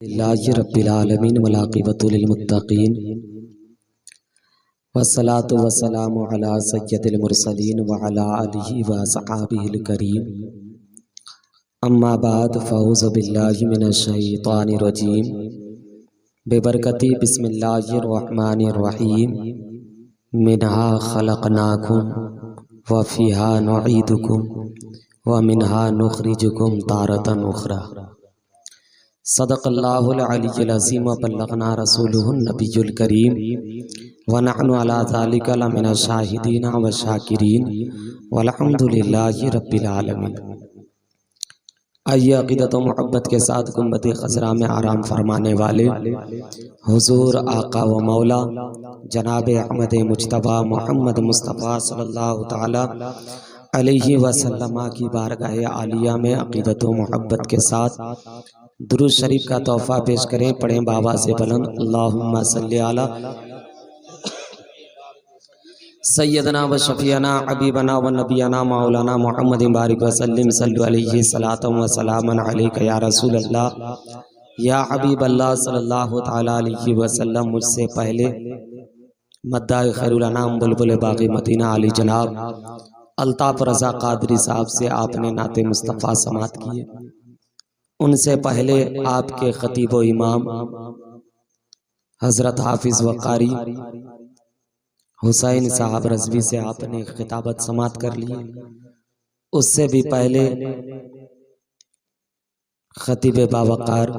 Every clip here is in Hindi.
लिल्लाहि रब्बिल आलमीन वल आक़िबतु लिल मुत्तक़ीन वस्सलातु वस्सलामु अला सय्यदिल मुरसलीन व अला आलिहि व अस्हाबिहिल करीम। अम्मा बाद फ़ऊज़ु बिल्लाहि मिनश शैतानिर रजीम। बेबरकती बिस्मिल्लाहिर रहमानिर रहीम। मिनहा खलक़नाकुम व फ़ीहा नुईदुकुम व मिनहा नुख़रिजुकुम तारतन उख़रा। सदक़ल्लाहुल अलिय्युल अज़ीम व बल्लग़ना रसूलुहुन नबियुल करीम व नहनु अला ज़ालिका लमिनश शाहिदीन व शाकिरीन वल्हम्दुलिल्लाहि रब्बिल आलमीन। आइए अक़ीदत व मोहब्बत के साथ गुंबद ख़ज़रा में आराम फरमाने वाले हुज़ूर आका व मौला जनाब अहमद मुज्तबा मोहम्मद मुस्तफ़ा सल्लल्लाहु तआला अलैहि वसल्लम की बारगाह आलिया में अक़ीदत व मोहब्बत के साथ दुरूद शरीफ का तोहफ़ा पेश करें। पढ़ें बाबा से बुलंद अल्लाहुम्मा सल्ली अला सय्यदना व शफ़ीअना हबीबना व नबियना मौलाना मुहम्मद बारिक वसल्लम सल्लु अलैहि सलातम व सलामन अलैका या रसूल अल्लाह या हबीब अल्लाह सल्लल्लाहु तआला अलैहि वसल्लम। मुझसे पहले मद्दाए खैरुल अनाम बुलबुल बाग़ी मदीना अली जनाब अल्ताफ़ रज़ा क़ादरी साहब से आपने नाते मुस्तफ़ा समात किए। उनसे पहले आपके ख़तीब व इमाम हज़रत हाफिज़ व क़ारी हुसैन साहब रज़वी से आपने खिताबत समात कर ली। उससे भी पहले ख़तीब बावक़ार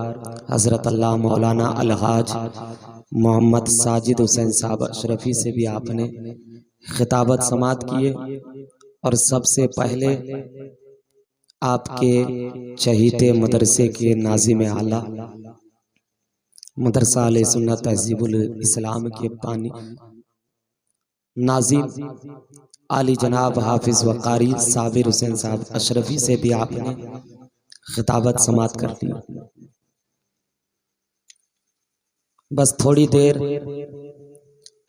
हज़रत अल्लाह मौलाना अलहाज मोहम्मद साजिद हुसैन साहब अशरफी से भी आपने खिताबत समात किए। और सबसे पहले आपके चहीते मदरसे के नाज़िम आला मदरसा अहले सुन्नत तहज़ीबुल इस्लाम के पानी नाज़िम आली जनाब हाफिज़ व क़ारी साबिर हुसैन साहब अशरफी से भी आपने खिताबत समात कर दी। बस थोड़ी देर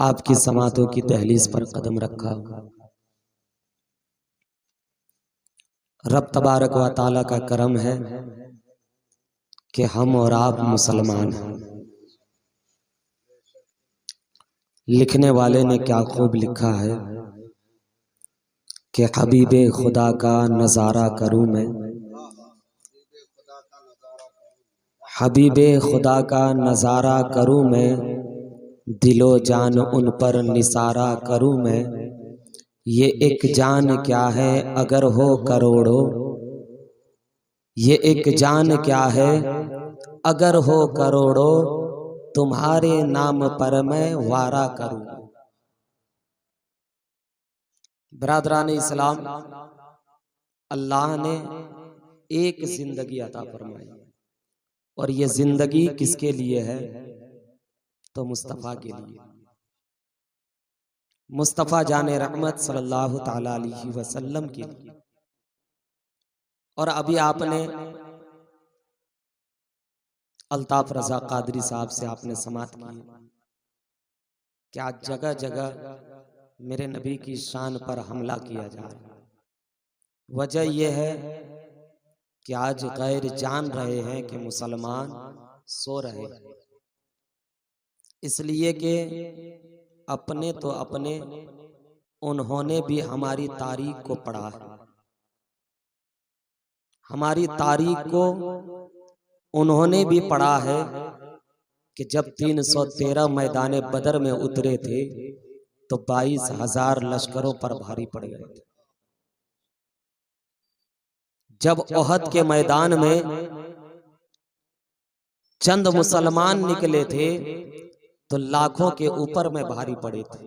आपकी समातों की दहलीज पर कदम रखा। रब तबारक व ताला का करम है कि हम और आप मुसलमान हैं। लिखने वाले ने क्या खूब लिखा है कि हबीबे खुदा का नज़ारा करूं मैं, हबीबे खुदा का नज़ारा करूं मैं, दिलो जान उन पर निसारा करूं मैं। ये एक जान क्या है अगर हो करोड़ों, ये एक जान क्या है अगर हो करोड़ों, तुम्हारे नाम पर मैं वारा करूं। बरादरान इस्लाम, अल्लाह ने एक जिंदगी अता फरमाई और ये जिंदगी किसके लिए है? तो मुस्तफ़ा के लिए। मुस्तफ़ा जाने रहमत सल्लल्लाहु ताला अलैहि वसल्लम के लिए। और अभी आपने अल्ताफ़ रज़ा क़ादरी साहब से आपने समात की कि आज जगह जगह मेरे नबी की शान पर हमला किया जा रहा है। वजह यह है कि आज गैर जान रहे हैं कि मुसलमान सो रहे हैं, इसलिए कि अपने तो अपने उन्होंने भी हमारी तारीख को पढ़ा है, हमारी तारीख को उन्होंने भी पढ़ा है कि जब 313 मैदान बदर में उतरे थे तो 22,000 लश्करों पर भारी पड़ गए थे। जब ओहद के मैदान में चंद मुसलमान निकले थे तो लाखों के ऊपर में भारी पड़े थे।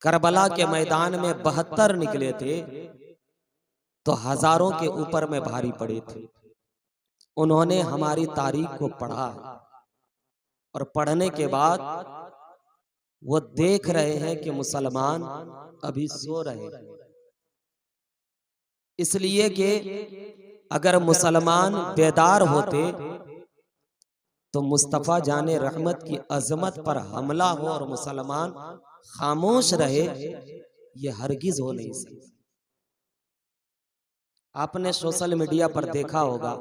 करबला के मैदान में 72 निकले थे तो हजारों के ऊपर में भारी पड़े थे। उन्होंने हमारी तारीख को पढ़ा और पढ़ने के बाद वो देख रहे हैं कि मुसलमान अभी सो रहे हैं, इसलिए कि अगर मुसलमान बेदार होते तो मुस्तफ़ा जाने रहमत की अजमत पर हमला हो और मुसलमान खामोश रहे, ये हरगिज हो नहीं सकता। आपने सोशल मीडिया पर देखा होगा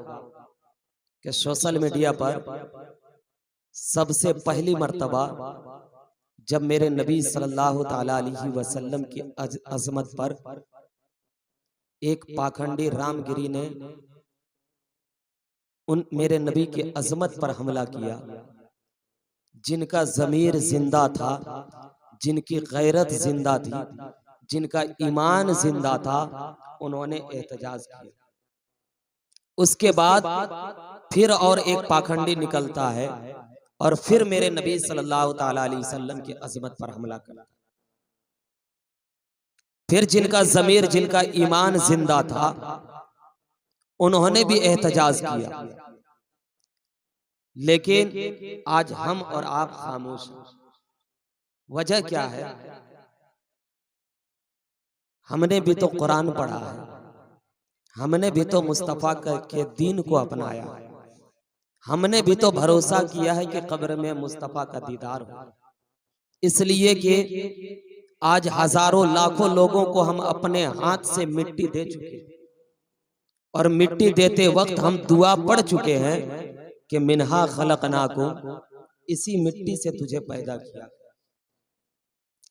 कि सोशल मीडिया पर सबसे पहली मर्तबा जब मेरे नबी सल्लल्लाहु ताला अलैहि वसल्लम की अजमत पर एक पाखंडी रामगिरी ने उन मेरे नबी की अजमत पर हमला किया, जिनका ज़मीर जिंदा था, जिनकी गैरत जिंदा थी, जिनका ईमान जिंदा था, उन्होंने एहतजाज किया। उसके बाद फिर और एक पाखंडी निकलता है और फिर मेरे नबी सल्लल्लाहु ताला अलैहि वसल्लम की अजमत पर हमला करता। फिर जिनका ज़मीर, जिनका ईमान जिंदा था, उन्होंने भी एहतजाज किया। लेकिन आज हम और आप खामोश हैं। वजह क्या है? हमने भी तो कुरान पढ़ा है, हमने भी तो मुस्तफ़ा के दीन को अपनाया, हमने भी तो भरोसा किया है कि कब्र में मुस्तफ़ा का दीदार हो। इसलिए कि आज हजारों लाखों लोगों को हम अपने हाथ से मिट्टी दे चुके, और मिट्टी देते वक्त हम दुआ पढ़ चुके हैं कि मिन्हा खलकनाकुम, इसी मिट्टी से तुझे पैदा किया।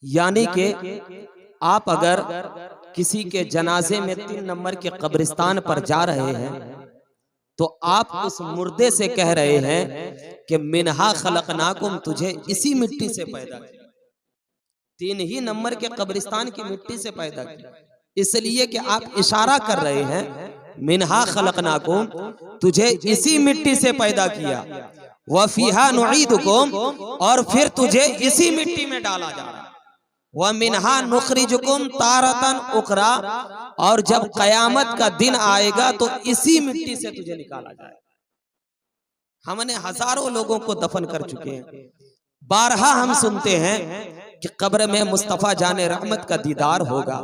यानी कि आप अगर किसी के जनाजे में 3 नंबर के कब्रिस्तान पर जा रहे हैं तो आप उस मुर्दे से कह रहे हैं कि मिन्हा खलकनाकुम, तुझे इसी मिट्टी से पैदा किया। 3 ही नंबर के कब्रिस्तान की मिट्टी से पैदा किया, इसलिए कि आप इशारा कर रहे हैं मिन्हा खलकनाकुम, तुझे इसी मिट्टी से पैदा किया, व फीहा नुईदुकुम, और फिर तुझे इसी मिट्टी में डाला जा रहा है, व मिन्हा नुखरिजुकुम तारतन उखरा, और जब कयामत का दिन आएगा तो इसी मिट्टी से तुझे निकाला जाए। हमने हजारों लोगों को दफन कर चुके हैं। बारहा हम सुनते हैं कि कब्र में मुस्तफ़ा जाने रहमत का दीदार होगा।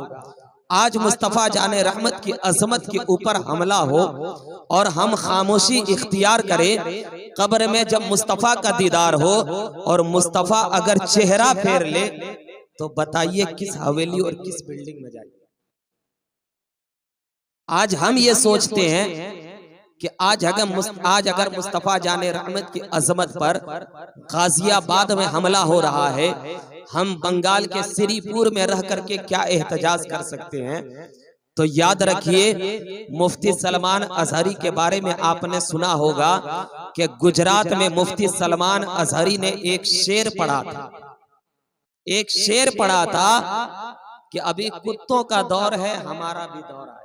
आज मुस्तफ़ा जाने रहमत की अजमत के ऊपर हमला हो और हम खामोशी इख्तियार करें। कब्र में जब मुस्तफ़ा का दीदार हो और मुस्तफ़ा अगर चेहरा फेर ले तो बताइए किस हवेली और किस बिल्डिंग में जाएंगे। आज हम ये सोचते हैं कि आज अगर मुस्तफ़ा जाने रहमत की अजमत पर गाजियाबाद में हमला हो रहा है, हम बंगाल के श्रीपुर में रह करके क्या एहतजाज कर सकते हैं? तो याद रखिए, मुफ्ती सलमान अजहरी के बारे में आपने सुना होगा कि गुजरात में मुफ्ती सलमान अजहरी ने एक शेर पढ़ा था। एक शेर पढ़ा था कि अभी कुत्तों का दौर है, हमारा भी दौर आएगा।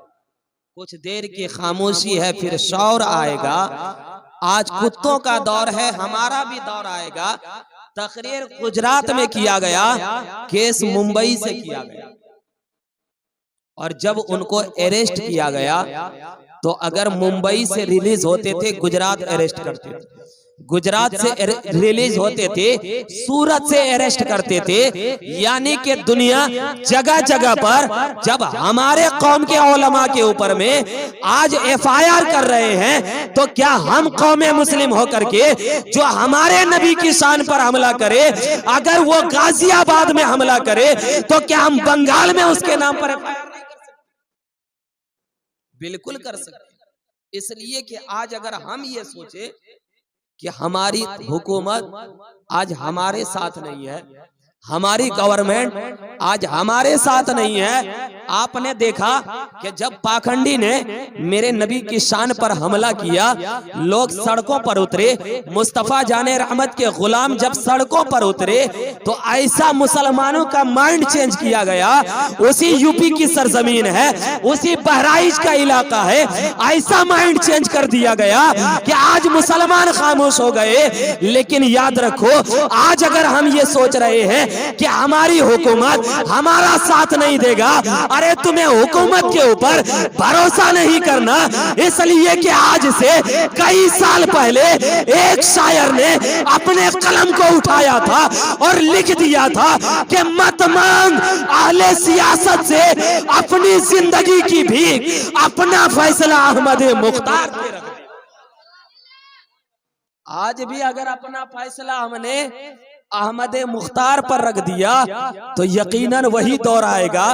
कुछ देर की खामोशी है, फिर शौर आएगा। आज कुत्तों का दौर है, हमारा भी दौर आएगा। तकरीर गुजरात में किया गया, केस मुंबई से किया गया, और जब उनको अरेस्ट किया गया तो अगर मुंबई से रिलीज होते थे, गुजरात अरेस्ट करते थे। गुजरात से रिलीज होते थे, सूरत से अरेस्ट करते थे। यानी कि दुनिया जगह जगह पर जब हमारे कौम के उलमा के ऊपर में आज FIR कर रहे हैं, तो क्या हम कौम मुस्लिम होकर के जो हमारे नबी की शान पर हमला करे, अगर वो गाजियाबाद में हमला करे तो क्या हम बंगाल में उसके नाम पर FIR नहीं कर सकते? बिल्कुल कर सकते। इसलिए कि आज अगर हम ये सोचे कि हमारी हुकूमत आज हमारे साथ नहीं है, हमारी गवर्नमेंट आज हमारे साथ नहीं है। आपने देखा कि जब पाखंडी ने मेरे नबी की शान पर हमला किया, लोग सड़कों पर उतरे। मुस्तफ़ा जाने रहमत के गुलाम जब सड़कों पर उतरे तो ऐसा मुसलमानों का माइंड चेंज किया गया। उसी यूपी की सरजमीन है, उसी बहराइच का इलाका है, ऐसा माइंड चेंज कर दिया गया कि आज मुसलमान खामोश हो गए। लेकिन याद रखो, आज अगर हम ये सोच रहे हैं कि हमारी हुकूमत हमारा साथ नहीं देगा, अरे तुम्हें हुकूमत के ऊपर भरोसा नहीं करना। इसलिए कि आज से कई साल पहले एक शायर ने अपने कलम को उठाया था और लिख दिया था कि मत मांग अहले सियासत से अपनी जिंदगी की भी, अपना फैसला अहमद मुख्तार पे रख दे। आज भी अगर अपना फैसला हमने अहमद मुख्तार पर रख दिया तो यकीनन वही दौर आएगा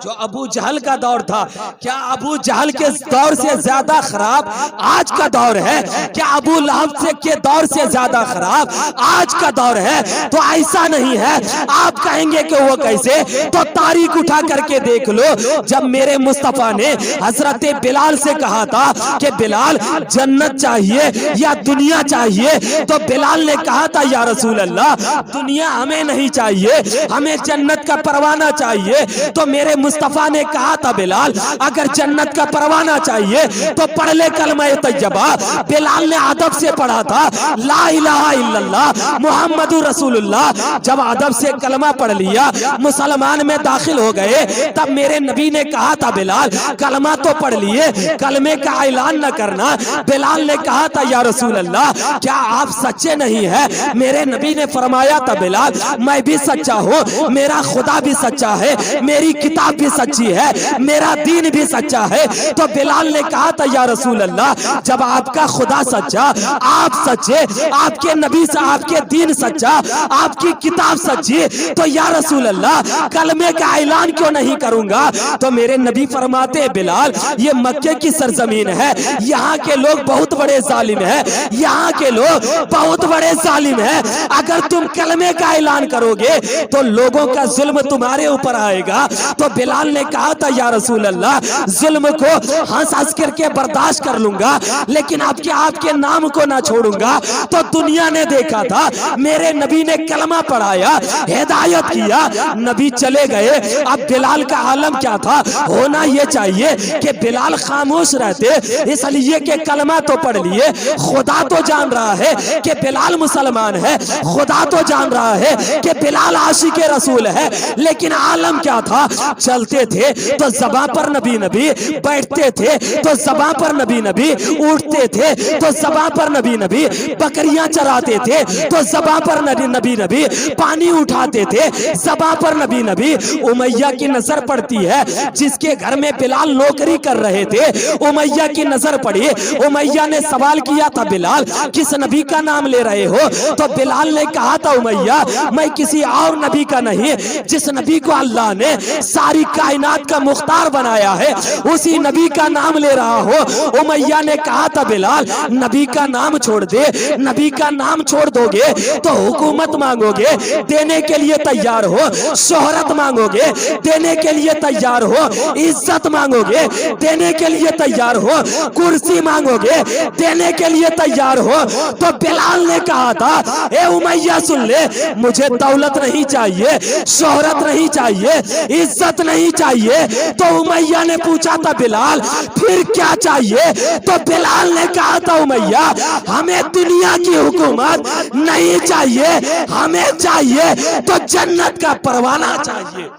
जो अबू जहल का दौर था। क्या अबू जहल के दौर से ज्यादा खराब आज का दौर है? क्या अबू लहब से के दौर से ज्यादा खराब आज का दौर है? तो ऐसा नहीं है। आप कहेंगे कि वो कैसे, तो तारीख उठा करके देख लो। जब मेरे मुस्तफा ने हजरत बिलाल से कहा था कि बिलाल जन्नत चाहिए या दुनिया चाहिए, तो बिलाल ने कहा था या रसूल अल्लाह दुनिया हमें नहीं चाहिए, हमें जन्नत का परवाना चाहिए। तो मेरे मुस्तफा ने कहा था बिलाल अगर जन्नत का परवाना चाहिए तो पढ़ ले कलमा तैयबा। बिलाल ने अदब से पढ़ा था ला इलाहा इल्लल्लाह मुहम्मदुर रसूलुल्लाह। जब अदब से कलमा पढ़ लिया, मुसलमान में दाखिल हो गए, तब मेरे नबी ने कहा था बिलाल कलमा तो पढ़ लिए, कलमे का ऐलान न करना। बिलाल ने कहा था या रसूल अल्लाह क्या आप सच्चे नहीं है? मेरे नबी ने फरमाया था बिलाल मैं भी सच्चा हूँ, मेरा खुदा भी सच्चा है, मेरी किताब भी सच्ची है, मेरा दीन भी सच्चा है। तो बिलाल ने कहा था या रसूल अल्लाह जब आपका खुदा सच्चा, आप सच्चे, आपके नबी से आपके दीन सच्चा, आपकी किताब सच्ची, तो या रसूल अल्लाह कलमे का ऐलान क्यों नहीं करूंगा? तो मेरे नबी फरमाते बिलाल ये मक्के की सरजमीन है, यहाँ के लोग बहुत बड़े जालिम है, यहाँ के लोग बहुत बड़े जालिम है। अगर तुम कलमे का ऐलान करोगे तो लोगों का जुल्म तुम्हारे ऊपर आएगा। तो बिलाल ने कहा था या रसूल अल्लाह जुल्म को हंस हंस करके बर्दाश्त कर लूंगा, लेकिन आपके नाम को ना छोड़ूंगा। तो दुनिया ने देखा था, मेरे नबी ने कलमा पढ़ाया, हिदायत किया, नबी चले गए। अब बिलाल का आलम क्या था? होना यह चाहिए कि बिलाल खामोश रहते, इसलिए कि कलमा तो पढ़ लिए, खुदा तो जान रहा है कि बिलाल मुसलमान है, खुदा तो जान रहा है कि बिलाल आशिके रसूल है, लेकिन आलम क्या था? चलते थे तो ज़बां पर नबी नबी, बैठते थे तो ज़बां पर नबी नबी, उठते थे तो ज़बां पर नबी नबी, बकरियां चराते थे तो ज़बां पर नबी नबी, पानी उठाते थे ज़बां पर नबी नबी। उमैया की नजर पड़ती है, जिसके घर में बिलाल नौकरी कर रहे थे, उमैया की नजर पड़ी। उमैया ने सवाल किया था बिलाल किस नबी का नाम ले रहे हो? तो बिलाल ने कहा था उमैया मैं किसी और नबी का नहीं, जिस नबी को अल्लाह ने सारी कायनात का मुख्तार बनाया है उसी नबी का नाम ले रहा हो। उमैया ने कहा था बिलाल नबी का नाम छोड़ दे, नबी का नाम छोड़ दोगे तो हुकूमत मांगोगे, देने के लिए तैयार हो, शोहरत मांगोगे, देने के लिए तैयार हो, इज्जत मांगोगे, देने के लिए तैयार हो, कुर्सी मांगोगे, देने के लिए तैयार हो। तो बिलाल ने कहा था ए उमैया सुन ले, मुझे दौलत नहीं चाहिए, शोहरत नहीं चाहिए, इज्जत नहीं चाहिए। तो उमैया ने पूछा था बिलाल फिर क्या चाहिए? तो बिलाल ने कहा था उमैया हमें दुनिया की हुकूमत नहीं चाहिए, हमें चाहिए तो जन्नत का परवाना चाहिए।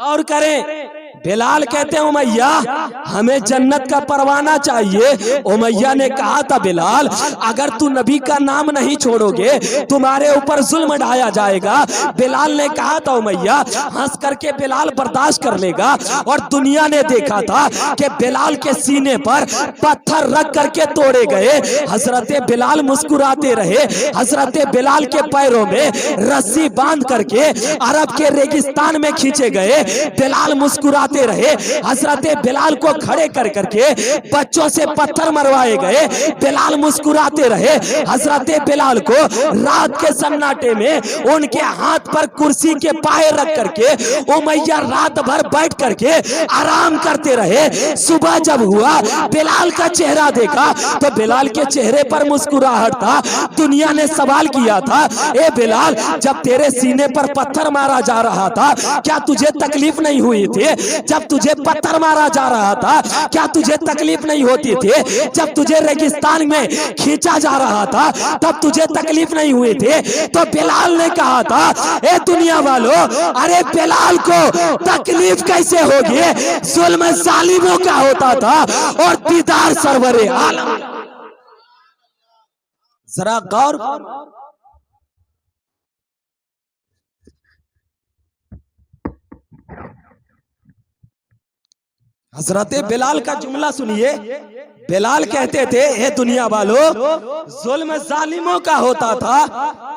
और करें, बिलाल कहते हैं उमैया हमें जन्नत का परवाना चाहिए। उमैया ने कहा था बिलाल अगर तू नबी का नाम नहीं छोड़ोगे तुम्हारे ऊपर जुल्म ढाया जाएगा। बिलाल ने कहा था उमैया, हंस करके बिलाल बर्दाश्त कर लेगा। और दुनिया ने देखा था कि बिलाल के सीने पर पत्थर रख करके तोड़े गए, हजरत बिलाल मुस्कुराते रहे। हजरत बिलाल के पैरों में रस्सी बांध करके अरब के रेगिस्तान में खींचे गए, बिलाल मुस्कुराते रहे। हजरत बिलाल को खड़े कर करके बच्चों से पत्थर मरवाए गए, बिलाल मुस्कुराते रहे। हजरत बिलाल को रात के सन्नाटे में उनके हाथ पर कुर्सी के पाए रख करके उमैया रात भर बैठ करके आराम करते रहे। सुबह जब हुआ बिलाल का चेहरा देखा तो बिलाल के चेहरे पर मुस्कुराहट था। दुनिया ने सवाल किया था ए बिलाल जब तेरे सीने पर पत्थर मारा जा रहा था क्या तुझे तकलीफ नहीं हुई थी? जब तुझे पत्थर मारा जा रहा था क्या तुझे तकलीफ नहीं होती थी? जब तुझे रेगिस्तान में खींचा जा रहा था तब तुझे तकलीफ नहीं हुई थी? तो बिलाल ने कहा था ए दुनिया वालों, अरे बिलाल को तकलीफ कैसे होगी? जुल्म जालिमों का होता था और दीदार सरवरे आलम। जरा गौर, हजरत बिलाल का जुमला सुनिए। बिलाल कहते थे, हे दुनिया वालों, जुल्म जालिमों का होता था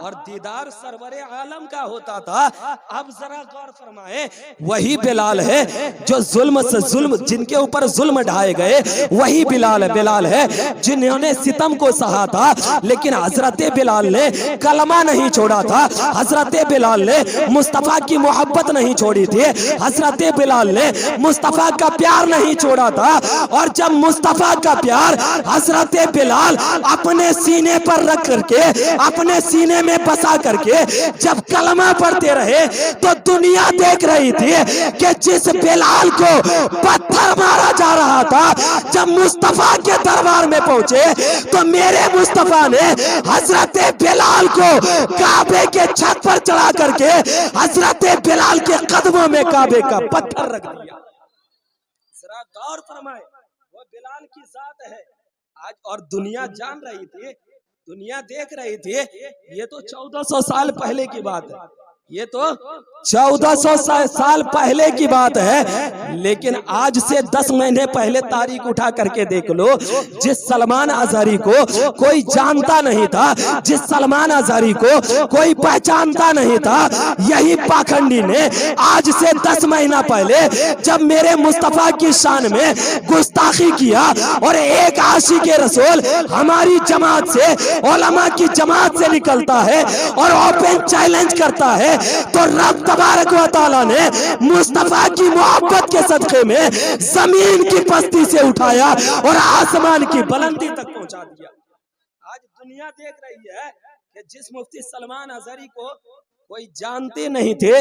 और दीदार सरवरे आलम का होता था। अब जरा गौर फरमाए, वही बिलाल है जो जुल्म से जुल्म, जिनके ऊपर जुल्म ढाए गए, वही बिलाल है जिन्होंने सितम को सहा था। लेकिन हजरत बिलाल ने कलमा नहीं छोड़ा था, हजरत बिलाल ने मुस्तफा की मोहब्बत नहीं छोड़ी थी, हजरत बिलाल ने मुस्तफा का प्यार नहीं छोड़ा था। और जब मुस्तफा का प्यार हजरत बिलाल अपने सीने पर रख करके, अपने सीने में बसा करके जब कलमा पढ़ते रहे, तो दुनिया देख रही थी कि जिस बिलाल को पत्थर मारा जा रहा था, जब मुस्तफा के दरबार में पहुंचे तो मेरे मुस्तफा ने हजरत बिलाल को काबे के छत पर चढ़ा करके हजरत बिलाल के कदमों में काबे का पत्थर रख दिया। जरा गौर फरमाए, वो बिलाल की जात है आज। और दुनिया जान रही थी, दुनिया देख रही थी। ये तो 1400 साल पहले की बात है, ये तो 1400 साल पहले की बात है। लेकिन आज से 10 महीने पहले तारीख उठा करके देख लो, जिस सलमान अजहरी को कोई जानता नहीं था, जिस सलमान अजहरी को कोई पहचानता नहीं था, यही पाखंडी ने आज से 10 महीना पहले जब मेरे मुस्तफा की शान में गुस्ताखी किया और एक आशिक़े रसूल हमारी जमात से, उलमा की जमात से निकलता है और ओपन चैलेंज करता है, तो रब तबारक व तआला ने मुस्तफा की मोहब्बत के सदक़े में जमीन की पस्ती से उठाया और आसमान की बुलंदी तक पहुंचा दिया। आज दुनिया देख रही है कि जिस मुफ्ती सलमान अजहरी को कोई जानते नहीं थे,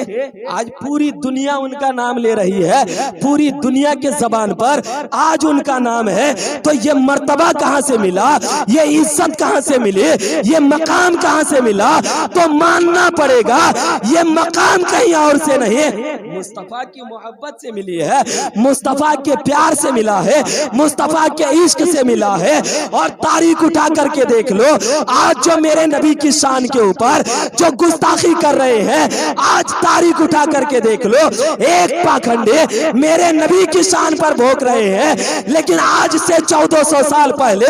आज पूरी दुनिया उनका नाम ले रही है, पूरी दुनिया के जबान पर आज उनका नाम है। तो ये मर्तबा कहां से मिला, ये इज्जत कहां से मिली, ये मकाम कहां से मिला? तो मानना पड़ेगा ये मकाम कहीं और से नहीं, मुस्तफा की मोहब्बत से मिली है, मुस्तफा के प्यार से मिला है, मुस्तफा के इश्क से मिला है। और तारीख उठा करके देख लो, आज जो मेरे नबी की शान के ऊपर जो गुस्ताखी कर रहे हैं, आज तारीख उठा करके देख लो, एक पाखंडी मेरे नबी की शान पर भोंक रहे हैं। लेकिन आज से 1400 साल पहले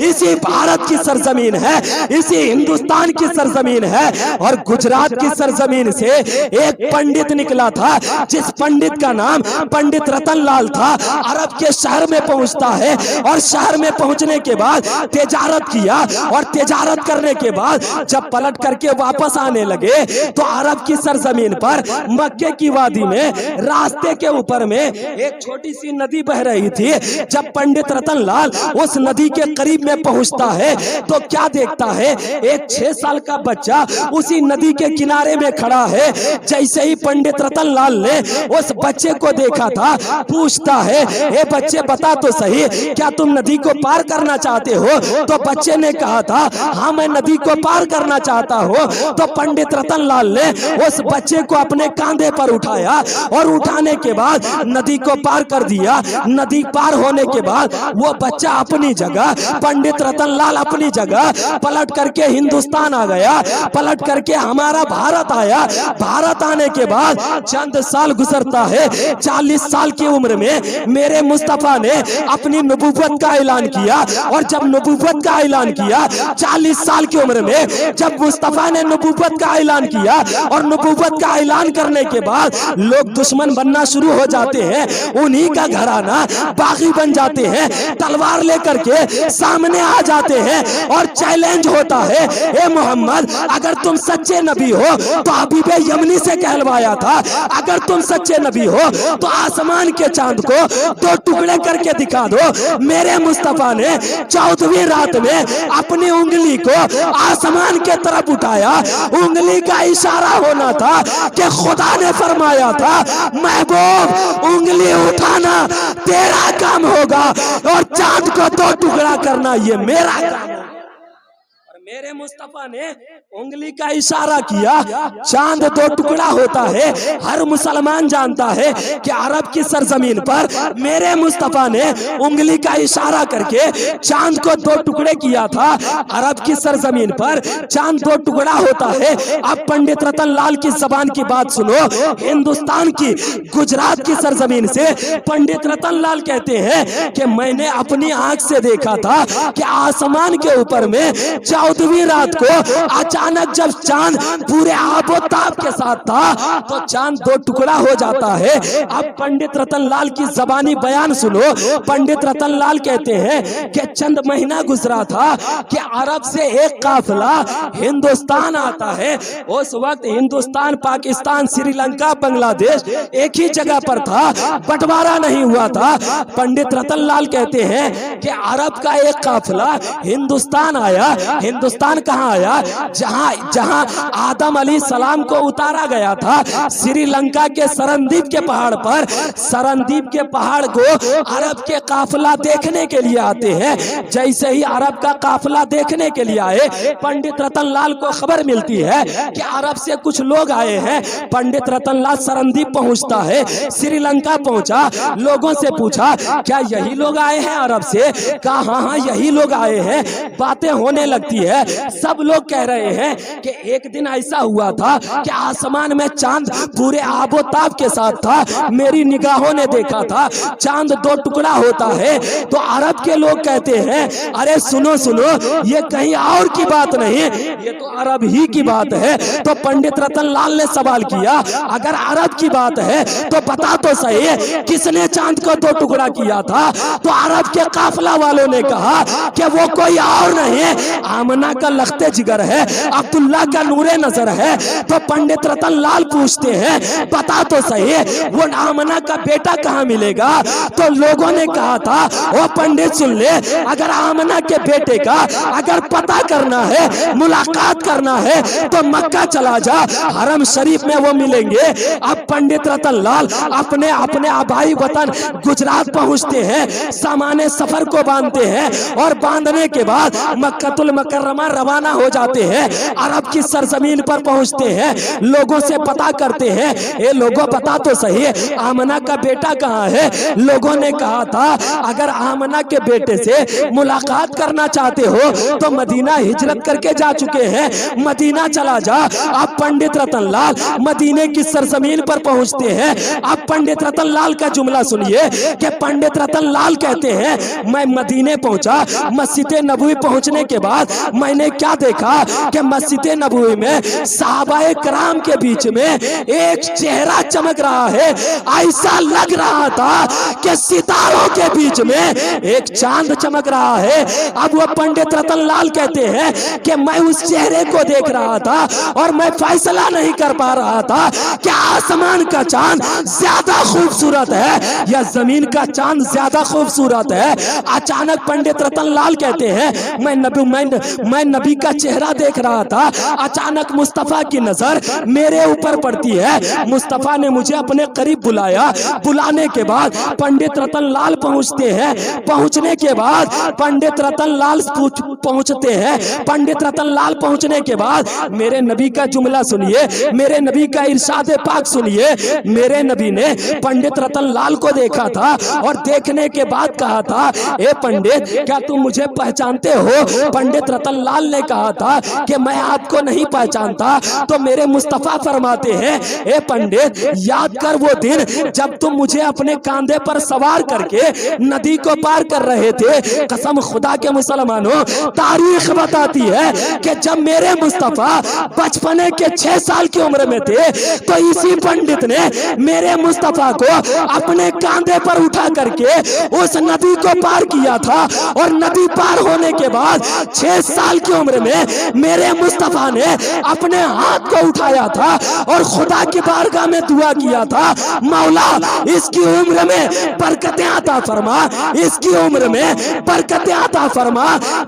इसी भारत की सरजमीन है, इसी हिंदुस्तान की सरजमीन है और गुजरात की सरजमीन से एक पंडित निकला था, जिस पंडित का नाम पंडित रतन लाल था। अरब के शहर में पहुंचता है और शहर में पहुंचने के बाद तिजारत किया और तिजारत करने के बाद जब पलट करके वापस आने लगे तो अरब की सरजमीन पर मक्के की वादी में रास्ते के ऊपर में एक छोटी सी नदी बह रही थी। जब पंडित रतन लाल उस नदी के करीब में पहुंचता है तो क्या देखता है, एक 6 साल का बच्चा उसी नदी के किनारे में खड़ा है। जैसे ही पंडित रतन लाल ने उस बच्चे को देखा था, पूछता है, ए बच्चे बता तो सही, क्या तुम नदी को पार करना चाहते हो? तो बच्चे ने कहा था, हाँ मैं नदी को पार करना चाहता हूँ। तो पंडित रतन लाल ने उस बच्चे को अपने कांधे पर उठाया और उठाने के बाद नदी को पार कर दिया। नदी पार होने के बाद वो बच्चा अपनी जगह, पंडित रतन लाल अपनी जगह, पलट करके हिंदुस्तान आ गया, पलट करके हमारा भारत आया। भारत आने के बाद चंद साल गुजरता है, 40 साल की उम्र में मेरे मुस्तफा ने अपनी नबूवत का ऐलान किया। और जब नबूवत का ऐलान किया, 40 साल की उम्र में जब मुस्तफा ने नबूवत का ऐलान किया और नबूवत का ऐलान करने के बाद लोग दुश्मन बनना शुरू हो जाते हैं, उन्हीं का घराना बागी बन जाते हैं, तलवार लेकर के सामने आ जाते हैं और चैलेंज होता है, ए मोहम्मद अगर तुम सच्चे नबी हो तो हबीबे यमनी से कहलवाया था, अगर तुम सच्चे नबी हो तो आसमान के चांद को 2 टुकड़े करके दिखा दो। मेरे मुस्तफा ने 14वीं रात में अपनी उंगली को आसमान के तरफ उठाया। उंगली का इशारा होना था कि खुदा ने फरमाया था, महबूब उंगली उठाना तेरा काम होगा और चांद को 2 टुकड़ा करना ये मेरा काम है। मेरे मुस्तफा ने उंगली का इशारा किया, चांद दो टुकड़ा होता है। हर मुसलमान जानता है कि अरब की सरजमीन पर मेरे मुस्तफा ने उंगली का इशारा करके चांद को दो टुकड़े किया था। अरब की सरजमीन पर चांद दो टुकड़ा होता है। अब पंडित रतन लाल की जबान की बात सुनो। हिंदुस्तान की गुजरात की सरजमीन से पंडित रतन लाल कहते हैं कि मैंने अपनी आंख से देखा था कि आसमान के ऊपर में 14वीं रात को अचानक जब चांद पूरे आबोताब के साथ था तो चांद दो टुकड़ा हो जाता है। अब पंडित रतन लाल की जबानी बयान सुनो। पंडित रतन लाल कहते हैं कि चंद महीना गुजरा था कि अरब से एक काफिला हिंदुस्तान आता है। उस वक्त हिंदुस्तान, पाकिस्तान, श्रीलंका, बांग्लादेश एक ही जगह पर था, बंटवारा नहीं हुआ था। पंडित रतन लाल कहते हैं कि अरब का एक काफिला हिंदुस्तान आया। हिंदुस्तान कहाँ आया? जहाँ आदम अलैहिस्सलाम को उतारा गया था, श्रीलंका के सरनदीप के पहाड़ पर। सरनदीप के पहाड़ को अरब के काफिला देखने के लिए आते हैं। जैसे ही अरब का काफिला देखने के लिए आए, पंडित रतन लाल को खबर मिलती है कि अरब से कुछ लोग आए हैं। पंडित रतन लाल सरनदीप पहुंचता है, श्रीलंका पहुंचा, लोगों से पूछा क्या यही लोग आए हैं अरब से? कहा हाँ यही लोग आए हैं। बातें होने लगती है। सब लोग कह रहे हैं कि एक दिन ऐसा हुआ था कि आसमान में चांद पूरे आबोताब के साथ था। मेरी निगाहों ने देखा था चांद दो टुकड़ा होता है। तो अरब के लोग कहते हैं अरे सुनो सुनो, ये कहीं और की बात नहीं, ये तो अरब ही की बात है। तो पंडित रतन लाल ने सवाल किया अगर अरब की बात है तो बता तो सही किसने चांद को दो टुकड़ा किया था? तो अरब के काफिला वालों ने कहा कि वो कोई और नहीं, आमना का लखते जिगर है, अब्दुल्ला का नूरे नजर है। तो पंडित रतन लाल पूछते हैं बता तो सही वो आमना का बेटा कहाँ मिलेगा? तो लोगों ने कहा था वो पंडित सुन ले, अगर आमना के बेटे का अगर पता करना है, मुलाकात करना है तो मक्का चला जा, हरम शरीफ में वो मिलेंगे। अब पंडित रतन लाल अपने आबाई वतन गुजरात पहुंचते हैं, सामान्य सफर को बांधते हैं और बांधने के बाद मक्कातुल मुकर्रमा रवाना हो जाते हैं। अरब की सरजमीन पर पहुंचते हैं, लोगों से पता करते हैं ये लोगों पता तो सही आमना का बेटा कहाँ है? लोगों ने कहा था अगर आमना के बेटे से मुलाकात करना चाहते हो तो मदीना हिजरत करके जा चुके हैं, मदीना चला जा। अब पंडित रतन लाल मदीने की सरजमीन पर पहुंचते हैं। अब पंडित रतन लाल का जुमला सुनिए कि पंडित रतन लाल कहते हैं मैं मदीने पहुंचा, मस्जिद नबवी पहुंचने के बाद मैंने क्या देखा कि मस्जिद नबवी में सहाबाए कराम के बीच में एक चेहरा चमक रहा है। ऐसा लग रहा था कि सितारों के बीच में एक चांद चमक रहा है। अब वो पंडित रतन लाल कहते हैं कि मैं उस चेहरे को देख रहा था और मैं फैसला नहीं कर पा रहा था कि आसमान का चांद ज्यादा खूबसूरत है या जमीन का चांद ज्यादा खूबसूरत है। अचानक पंडित रतन लाल कहते हैं मैं नबी का चेहरा देख रहा था, अचानक मुस्तफा की नजर मेरे ऊपर पड़ती है। मुस्तफा ने मुझे अपने करीब बुलाया, बुलाने के बाद पंडित रतन लाल पहुंचते हैं। पहुंचने के बाद पंडित रतन लाल पहुंचते हैं। पंडित रतन लाल पहुंचने के बाद मेरे नबी का जुमला सुनिए, मेरे नबी का इरशाद पाक सुनिए। मेरे नबी ने पंडित रतन लाल को देखा था और देखने के बाद कहा था ए पंडित क्या तुम मुझे पहचानते हो? पंडित रतन लाल ने कहा था कि मैं आपको नहीं पहचानता। तो मेरे मुस्तफा फरमाते हैं ए पंडित याद कर वो दिन जब तुम मुझे अपने कांधे पर सवार करके नदी को पार कर रहे थे। कसम खुदा के मुसलमानों, तारीख बताती है कि जब मेरे मुस्तफा बचपने के 6 साल की उम्र में थे तो इसी पंडित ने मेरे मुस्तफा को अपने कांधे पर उठा करके उस नदी को पार किया था। और नदी पार होने के बाद 6 साल की उम्र में मेरे मुस्तफा ने अपने हाथ को उठाया था और खुदा की बारगाह में दुआ किया था मौला इसकी उम्र में बरकतें अता फरमा, इसकी उम्र में बरकतें अता फरमा।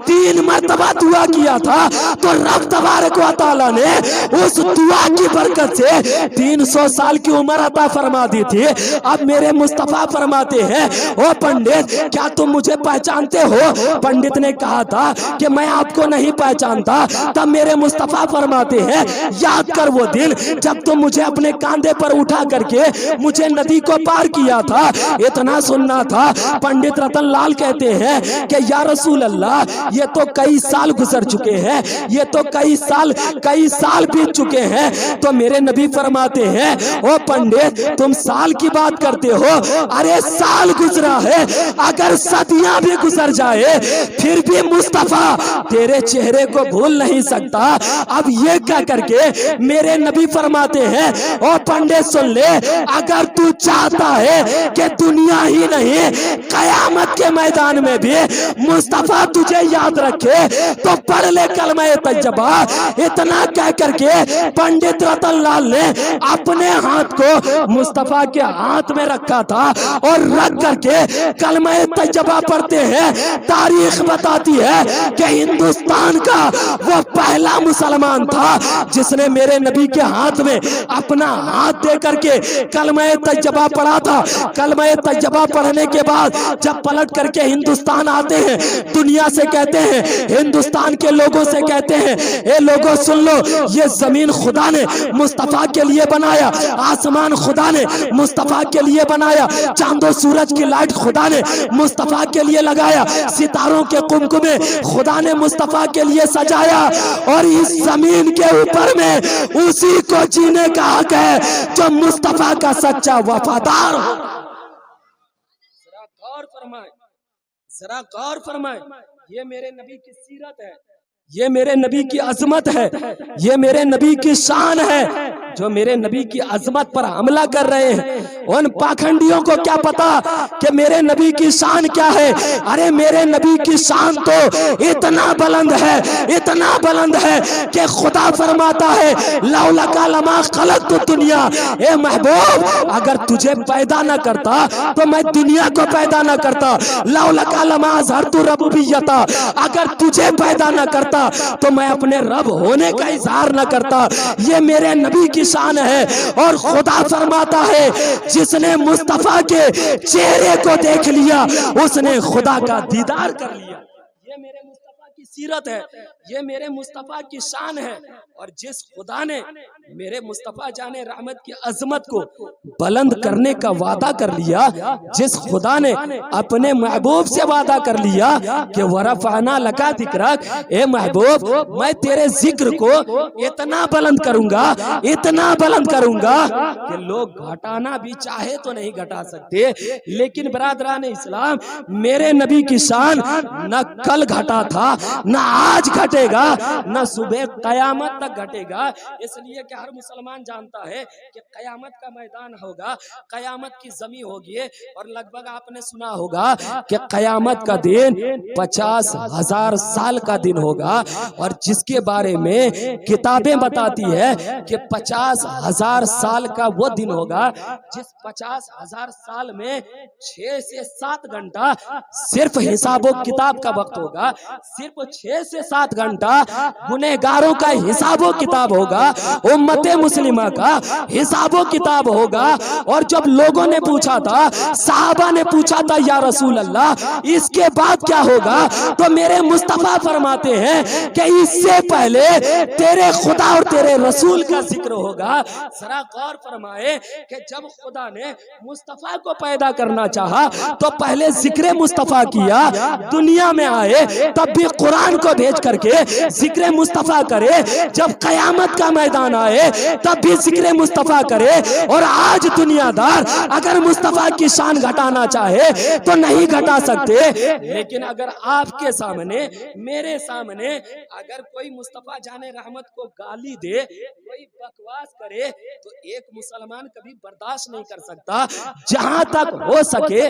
3 मरतबा दुआ किया था तो रब तबारक व तआला ने उस दुआ की बरकत से 300 साल की उम्र अता फरमा दी थी। अब मेरे मुस्तफा फरमाते हैं ओ पंडित क्या तुम मुझे पहचानते हो? पंडित ने कहा था कि मैं आपको को नहीं पहचानता, तब मेरे मुस्तफा फरमाते हैं याद कर वो दिन जब तुम मुझे अपने कांधे पर उठा करके मुझे नदी को पार किया था। इतना सुनना था। पंडित रतन लाल कहते हैं कि या रसूल अल्लाह, ये तो कई साल गुजर चुके हैं, ये तो कई साल बीत चुके हैं। तो मेरे नबी फरमाते हैं ओ पंडित, तुम साल की बात करते हो, अरे साल गुजरा है, अगर सदियां भी गुजर जाए फिर भी मुस्तफा तेरे चेहरे को भूल नहीं सकता। अब ये क्या करके मेरे नबी फरमाते हैं ओ पंडित सुन ले, अगर तू चाहता है कि दुनिया ही नहीं कयामत के मैदान में भी मुस्तफा तुझे याद रखे तो पढ़ ले कलमा तैयबा। इतना कह करके पंडित रतन लाल ने अपने हाथ को मुस्तफा के हाथ में रखा था और रख करके कलमा तैयबा पढ़ते हैं। तारीख बताती है कि हिंदुस्तान का वो पहला मुसलमान था जिसने मेरे नबी के हाथ में अपना हाथ दे करके कलमा तैयबा पढ़ा था। कलमा तैयबा पढ़ने के बाद जब पलट करके हिंदुस्तान आते हैं, दुनिया से कहते हैं, हिंदुस्तान के लोगों से कहते हैं, ए लोगों सुन लो, ये जमीन खुदा ने मुस्तफा के लिए बनाया, आसमान खुदा ने मुस्तफा के लिए बनाया, चांदो सूरज की लाइट खुदा ने मुस्तफा के लिए लगाया, सितारों के कुमकुमे खुदा ने मुस्तफा के लिए सजाया, और इस जमीन के ऊपर में उसी को जीने का हक है जो मुस्तफा का सच्चा वफादार हो। जरा गौर फरमाए, ये मेरे नबी की सीरत है, ये मेरे नबी की अजमत है, ये मेरे नबी की शान है। जो मेरे नबी की अजमत पर हमला कर रहे हैं उन पाखंडियों को क्या पता कि मेरे नबी की शान क्या है। अरे मेरे नबी की शान तो इतना बुलंद है, इतना बुलंद है कि खुदा फरमाता है लौलका लमा खलक़तु दुनिया, ए महबूब अगर तुझे पैदा न करता तो मैं दुनिया को पैदा न करता। लौलका लमा अज़हरतु रब्बियता, अगर तुझे पैदा न करता तो मैं अपने रब होने का इजहार न करता। ये मेरे नबी की शान है। और खुदा फरमाता है जिसने मुस्तफा के चेहरे को देख लिया उसने खुदा का दीदार कर लिया। ये मेरे मुस्तफा की सीरत है, ये मेरे मुस्तफा की शान है। और जिस खुदा ने मेरे मुस्तफा जाने रहमत की अजमत को बुलंद करने का वादा कर लिया, जिस खुदा ने अपने महबूब से वादा कर लिया कि वरफ़अना लका ज़िक्रक, ए महबूब मैं तेरे जिक्र को इतना बुलंद करूंगा, इतना बुलंद करूंगा कि लोग घटाना भी चाहे तो नहीं घटा सकते। लेकिन बरादरान इस्लाम, मेरे नबी की शान न कल घटा था, न आज घटेगा, न सुबह कयामत तक घटेगा। इसलिए कि हर मुसलमान जानता है कि कयामत का मैदान होगा, कयामत की जमी होगी। और लगभग आपने सुना होगा कि कयामत का दिन 50,000 साल का दिन होगा। और जिसके बारे में किताबें बताती है कि 50,000 साल का वो दिन होगा जिस 50,000 साल में 6 से 7 घंटा सिर्फ हिसाबो किताब का वक्त होगा, सिर्फ 6 से 7 घंटा गुनहगारों का हिसाबो किताब होगा, उम्मते मुस्लिमा का हिसाबो किताब होगा। और जब लोगों ने पूछा था, सहाबा ने पूछा था या रसूल अल्लाह इसके बाद क्या होगा, तो मेरे मुस्तफा फरमाते हैं कि इससे पहले तेरे खुदा और तेरे रसूल का जिक्र होगा। जरा गौर फरमाए कि जब खुदा ने मुस्तफा को पैदा करना चाहा तो पहले जिक्र मुस्तफा किया, दुनिया में आए तब भी कुरान को भेज करके जिक्र मुस्तफा करे, जब कयामत का मैदान आए तब भी जिक्र मुस्तफा करे। और आज दुनियादार अगर मुस्तफा की शान घटाना चाहे तो नहीं घटा सकते। लेकिन अगर आपके सामने, मेरे सामने अगर कोई मुस्तफा जाने रहमत को गाली दे, कोई बकवास करे, तो एक मुसलमान कभी बर्दाश्त नहीं कर सकता। जहां तक हो सके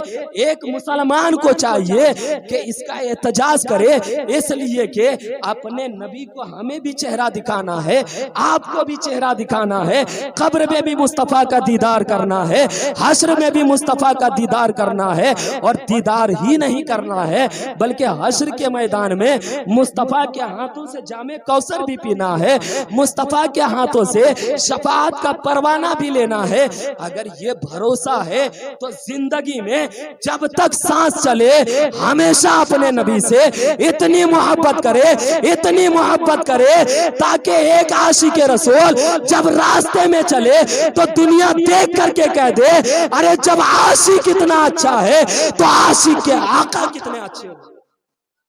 एक मुसलमान को चाहिए कि इसका एहतजाज करे, इसलिए कि अपने नबी को हमें भी चेहरा दिखाना है, आपको भी चेहरा दिखाना है। कब्र में भी मुस्तफा का दीदार करना है, हश्र में भी मुस्तफा का दीदार करना है। और दीदार ही नहीं करना है बल्कि हश्र के मैदान में मुस्तफा के हाथों से जामे कौसर भी पीना है, मुस्तफा के हाथों से शफाअत का परवाना भी लेना है। अगर ये भरोसा है तो जिंदगी में जब तक सांस चले हमेशा अपने नबी से इतनी मोहब्बत मोहब्बत करे, इतनी मोहब्बत करे ताकि एक आशिक रसूल जब रास्ते में चले तो दुनिया देख करके कह दे, अरे जब आशिक इतना अच्छा है तो आशिक के आका कितने अच्छे हो।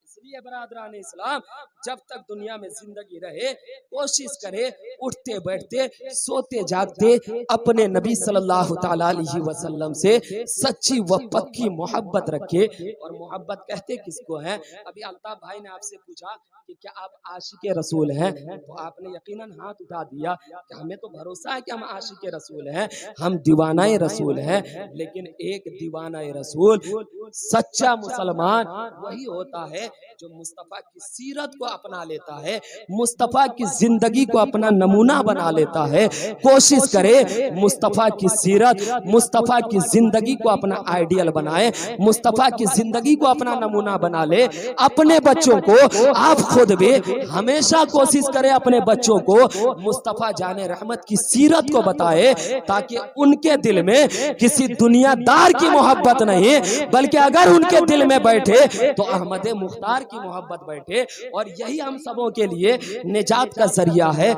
इसलिए बरादरान इस्लाम, जब तक दुनिया में जिंदगी रहे कोशिश करे उठते बैठते सोते जागते अपने नबी सल्लल्लाहु ताला अलैहि वसल्लम से सच्ची व पक्की मोहब्बत रखे। और मोहब्बत कहते किसको है? अभी अल्ताफ भाई ने आपसे पूछा कि क्या आप आशिक रसूल हैं, तो आपने यकीनन हाथ उठा दिया कि हमें तो भरोसा है कि हम आशिक रसूल हैं, हम दीवाना रसूल हैं। लेकिन एक दीवाना रसूल, सच्चा मुसलमान वही होता है जो मुस्तफा की सीरत को अपना लेता है, मुस्तफा की जिंदगी को अपना नमूना बना लेता है। कोशिश करे मुस्तफा की सीरत, मुस्तफा की जिंदगी को अपना आइडियल बनाए, मुस्तफा की जिंदगी को अपना नमूना बना ले। अपने बच्चों को आप खुद भी हमेशा कोशिश करें अपने बच्चों को मुस्तफा जाने रहमत की सीरत को बताए, ताकि उनके दिल में किसी दुनियादार की मोहब्बत नहीं, बल्कि अगर उनके दिल में बैठे तो अहमद मुख्तार की मोहब्बत बैठे। और यही हम सबों के लिए निजात का जरिया है।